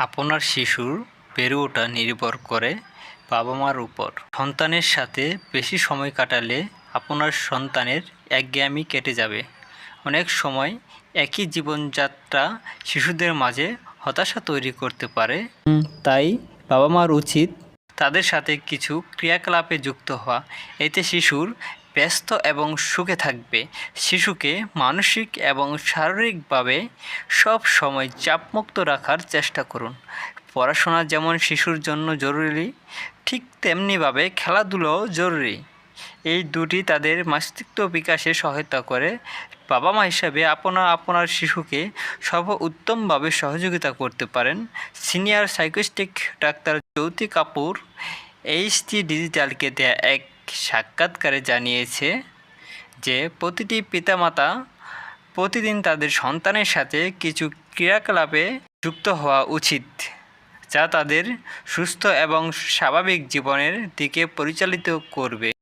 আপনার শিশুর বেড়ে ওঠা নির্ভর করে বাবা মার উপর। সন্তানের সাথে বেশি সময় কাটালে আপনার সন্তানের একঘেয়েমি কেটে যাবে। অনেক সময় একই জীবনযাত্রা শিশুদের মাঝে হতাশা তৈরি করতে পারে। তাই বাবা মার উচিত তাদের সাথে কিছু ক্রিয়াকলাপে যুক্ত হওয়া। এতে শিশুর ব্যস্ত এবং সুখে থাকবে। শিশুকে মানসিক এবং শারীরিকভাবে সব সময় চাপমুক্ত রাখার চেষ্টা করুন। পড়াশোনা যেমন শিশুর জন্য জরুরি, ঠিক তেমনিভাবে খেলাধুলাও জরুরি। এই দুটি তাদের মস্তিষ্ক বিকাশে সহায়তা করে। বাবা মা হিসাবে আপনার শিশুকে সর্বোত্তমভাবে সহযোগিতা করতে পারেন। সিনিয়র সাইকিয়াট্রিস্ট ডাক্তার জ্যোতি কাপুর এইচটি ডিজিটালকে দেয়া এক সাক্ষাৎকারে জানিয়েছে যে প্রতিটি পিতামাতা প্রতিদিন তাদের সন্তানের সাথে কিছু ক্রিয়াকলাপে যুক্ত হওয়া উচিত, যা তাদের সুস্থ এবং স্বাভাবিক জীবনের দিকে পরিচালিত করবে।